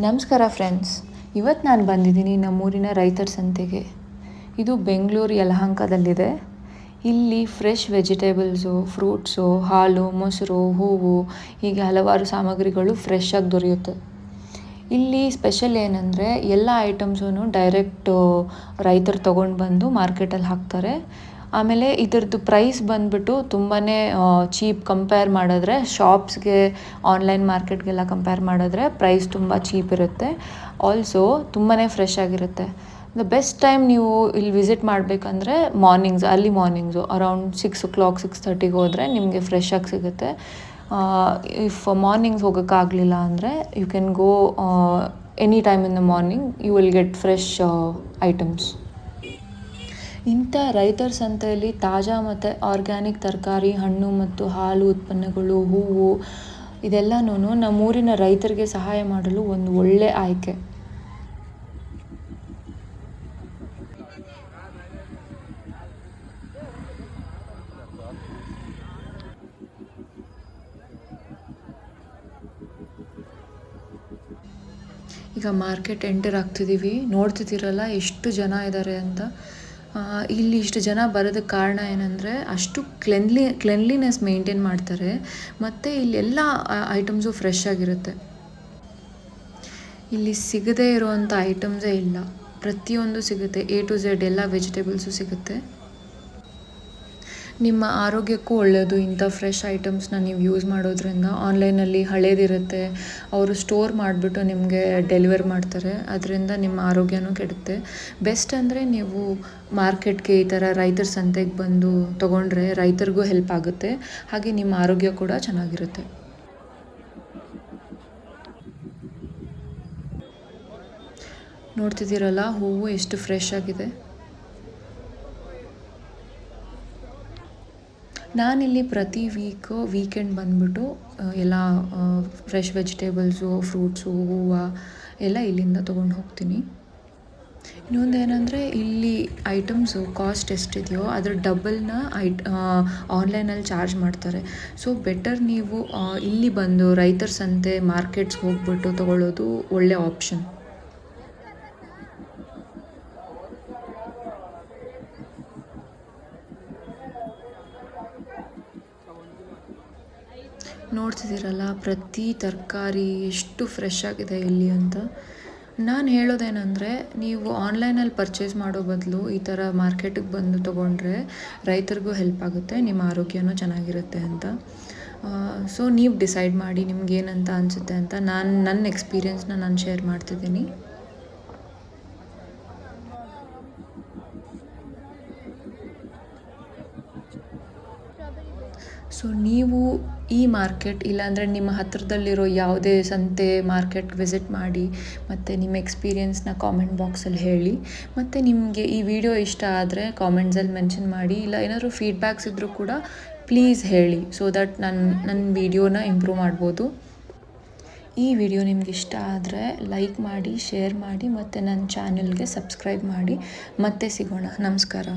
ನಮಸ್ಕಾರ ಫ್ರೆಂಡ್ಸ್. ಇವತ್ತು ನಾನು ಬಂದಿದ್ದೀನಿ ನಮ್ಮೂರಿನ ರೈತರ ಸಂತೆಗೆ. ಇದು ಬೆಂಗಳೂರು ಯಲಹಂಕದಲ್ಲಿದೆ. ಇಲ್ಲಿ ಫ್ರೆಶ್ ವೆಜಿಟೇಬಲ್ಸು, ಫ್ರೂಟ್ಸು, ಹಾಲು, ಮೊಸರು, ಹೂವು ಹೀಗೆ ಹಲವಾರು ಸಾಮಗ್ರಿಗಳು ಫ್ರೆಶ್ ಆಗಿ ದೊರೆಯುತ್ತೆ. ಇಲ್ಲಿ ಸ್ಪೆಷಲ್ ಏನಂದರೆ ಎಲ್ಲ ಐಟಮ್ಸೂ ಡೈರೆಕ್ಟು ರೈತರು ತೊಗೊಂಡು ಬಂದು ಮಾರ್ಕೆಟಲ್ಲಿ ಹಾಕ್ತಾರೆ. ಆಮೇಲೆ ಇದರದ್ದು ಪ್ರೈಸ್ ಬಂದುಬಿಟ್ಟು ತುಂಬಾ ಚೀಪ್. ಕಂಪೇರ್ ಮಾಡಿದ್ರೆ ಶಾಪ್ಸ್ಗೆ, ಆನ್ಲೈನ್ ಮಾರ್ಕೆಟ್ಗೆಲ್ಲ ಕಂಪೇರ್ ಮಾಡಿದ್ರೆ ಪ್ರೈಸ್ ತುಂಬ ಚೀಪ್ ಇರುತ್ತೆ. ಆಲ್ಸೋ ತುಂಬಾ ಫ್ರೆಶ್ ಆಗಿರುತ್ತೆ. ದ ಬೆಸ್ಟ್ ಟೈಮ್ ನೀವು ಇಲ್ಲಿ ವಿಸಿಟ್ ಮಾಡಬೇಕಂದ್ರೆ ಅರ್ಲಿ ಮಾರ್ನಿಂಗ್ಸು ಅರೌಂಡ್ 6 o'clock 6:30 ಹೋದರೆ ನಿಮಗೆ ಫ್ರೆಶ್ ಆಗಿ ಸಿಗುತ್ತೆ. ಇಫ್ ಮಾರ್ನಿಂಗ್ಸ್ ಹೋಗೋಕ್ಕಾಗಲಿಲ್ಲ ಅಂದರೆ you can go any time in the morning. You will get fresh items. ಇಂಥ ರೈತರ ಸಂತೆಯಲ್ಲಿ ತಾಜಾ ಮತ್ತು ಆರ್ಗ್ಯಾನಿಕ್ ತರಕಾರಿ, ಹಣ್ಣು ಮತ್ತು ಹಾಲು ಉತ್ಪನ್ನಗಳು, ಹೂವು ಇದೆಲ್ಲನೂ ನಮ್ಮೂರಿನ ರೈತರಿಗೆ ಸಹಾಯ ಮಾಡಲು ಒಂದು ಒಳ್ಳೆಯ ಆಯ್ಕೆ. ಈಗ ಮಾರ್ಕೆಟ್ ಎಂಟರ್ ಆಗ್ತಿದ್ದೀವಿ. ನೋಡ್ತಿದ್ದೀರಲ್ಲ ಎಷ್ಟು ಜನ ಇದ್ದಾರೆ ಅಂತ. ಇಲ್ಲಿ ಇಷ್ಟು ಜನ ಬರೋದಕ್ಕೆ ಕಾರಣ ಏನಂದರೆ ಅಷ್ಟು ಕ್ಲೆನ್ಲಿನೆಸ್ ಮೇಂಟೈನ್ ಮಾಡ್ತಾರೆ ಮತ್ತು ಇಲ್ಲೆಲ್ಲ ಐಟಮ್ಸು ಫ್ರೆಶ್ ಆಗಿರುತ್ತೆ. ಇಲ್ಲಿ ಸಿಗದೇ ಇರೋವಂಥ ಐಟಮ್ಸೇ ಇಲ್ಲ. ಪ್ರತಿಯೊಂದು ಸಿಗುತ್ತೆ. A to Z ಎಲ್ಲ ವೆಜಿಟೇಬಲ್ಸು ಸಿಗುತ್ತೆ. ನಿಮ್ಮ ಆರೋಗ್ಯಕ್ಕೂ ಒಳ್ಳೆಯದು ಇಂಥ ಫ್ರೆಶ್ ಐಟಮ್ಸ್ನ ನೀವು ಯೂಸ್ ಮಾಡೋದ್ರಿಂದ. ಆನ್ಲೈನಲ್ಲಿ ಹಳೇದಿರುತ್ತೆ, ಅವರು ಸ್ಟೋರ್ ಮಾಡಿಬಿಟ್ಟು ನಿಮಗೆ ಡೆಲಿವರ್ ಮಾಡ್ತಾರೆ. ಅದರಿಂದ ನಿಮ್ಮ ಆರೋಗ್ಯನೂ ಕೆಡುತ್ತೆ. ಬೆಸ್ಟ್ ಅಂದರೆ ನೀವು ಮಾರ್ಕೆಟ್ಗೆ ಈ ಥರ ರೈತರ ಸಂತೆಗೆ ಬಂದು ತೊಗೊಂಡ್ರೆ ರೈತರಿಗೂ ಹೆಲ್ಪ್ ಆಗುತ್ತೆ, ಹಾಗೆ ನಿಮ್ಮ ಆರೋಗ್ಯ ಕೂಡ ಚೆನ್ನಾಗಿರುತ್ತೆ. ನೋಡ್ತಿದ್ದೀರಲ್ಲ ಹೂವು ಎಷ್ಟು ಫ್ರೆಶ್ ಆಗಿದೆ. ನಾನಿಲ್ಲಿ ಪ್ರತಿ ವೀಕೆಂಡ್ ಬಂದುಬಿಟ್ಟು ಎಲ್ಲ ಫ್ರೆಶ್ ವೆಜಿಟೇಬಲ್ಸು, ಫ್ರೂಟ್ಸು, ಹೂವು ಎಲ್ಲ ಇಲ್ಲಿಂದ ತೊಗೊಂಡು ಹೋಗ್ತೀನಿ. ಇನ್ನೊಂದು ಏನಂದರೆ ಇಲ್ಲಿ ಐಟಮ್ಸು ಕಾಸ್ಟ್ ಎಷ್ಟಿದೆಯೋ ಅದರ ಡಬಲ್ನ ಆನ್ಲೈನಲ್ಲಿ ಚಾರ್ಜ್ ಮಾಡ್ತಾರೆ. ಸೊ ಬೆಟರ್ ನೀವು ಇಲ್ಲಿ ಬಂದು ರೈತರ ಸಂತೆ ಮಾರ್ಕೆಟ್ಸ್ಗೆ ಹೋಗ್ಬಿಟ್ಟು ತೊಗೊಳ್ಳೋದು ಒಳ್ಳೆ ಆಪ್ಷನ್. ನೋಡ್ತಿದ್ದೀರಲ್ಲ ಪ್ರತಿ ತರಕಾರಿ ಎಷ್ಟು ಫ್ರೆಶ್ ಆಗಿದೆ ಇಲ್ಲಿ ಅಂತ. ನಾನು ಹೇಳೋದೇನೆಂದರೆ ನೀವು ಆನ್ಲೈನಲ್ಲಿ ಪರ್ಚೇಸ್ ಮಾಡೋ ಬದಲು ಈ ಥರ ಮಾರ್ಕೆಟಿಗೆ ಬಂದು ತೊಗೊಂಡ್ರೆ ರೈತರಿಗೂ ಹೆಲ್ಪ್ ಆಗುತ್ತೆ, ನಿಮ್ಮ ಆರೋಗ್ಯನೂ ಚೆನ್ನಾಗಿರುತ್ತೆ ಅಂತ. ಸೊ ನೀವು ಡಿಸೈಡ್ ಮಾಡಿ ನಿಮ್ಗೇನಂತ ಅನಿಸುತ್ತೆ ಅಂತ. ನನ್ನ ಎಕ್ಸ್ಪೀರಿಯೆನ್ಸ್ನ ನಾನು ಶೇರ್ ಮಾಡ್ತಿದ್ದೀನಿ. ಸೊ ನೀವು ಈ ಮಾರ್ಕೆಟ್ ಇಲ್ಲಾಂದರೆ ನಿಮ್ಮ ಹತ್ತಿರದಲ್ಲಿರೋ ಯಾವುದೇ ಸಂತೆ ಮಾರ್ಕೆಟ್ ವಿಸಿಟ್ ಮಾಡಿ ಮತ್ತು ನಿಮ್ಮ ಎಕ್ಸ್ಪೀರಿಯೆನ್ಸ್ನ ಕಾಮೆಂಟ್ ಬಾಕ್ಸಲ್ಲಿ ಹೇಳಿ. ಮತ್ತು ನಿಮಗೆ ಈ ವಿಡಿಯೋ ಇಷ್ಟ ಆದರೆ ಕಾಮೆಂಟ್ಸಲ್ಲಿ ಮೆನ್ಷನ್ ಮಾಡಿ. ಇಲ್ಲ ಏನಾದರೂ ಫೀಡ್ಬ್ಯಾಕ್ಸ್ ಇದ್ದರೂ ಕೂಡ ಪ್ಲೀಸ್ ಹೇಳಿ, ಸೊ ದಟ್ ನನ್ನ ವಿಡಿಯೋನ ಇಂಪ್ರೂವ್ ಮಾಡ್ಬೋದು. ಈ ವಿಡಿಯೋ ನಿಮ್ಗೆ ಇಷ್ಟ ಆದರೆ ಲೈಕ್ ಮಾಡಿ, ಶೇರ್ ಮಾಡಿ ಮತ್ತು ನನ್ನ ಚಾನೆಲ್ಗೆ ಸಬ್ಸ್ಕ್ರೈಬ್ ಮಾಡಿ. ಮತ್ತೆ ಸಿಗೋಣ. ನಮಸ್ಕಾರ.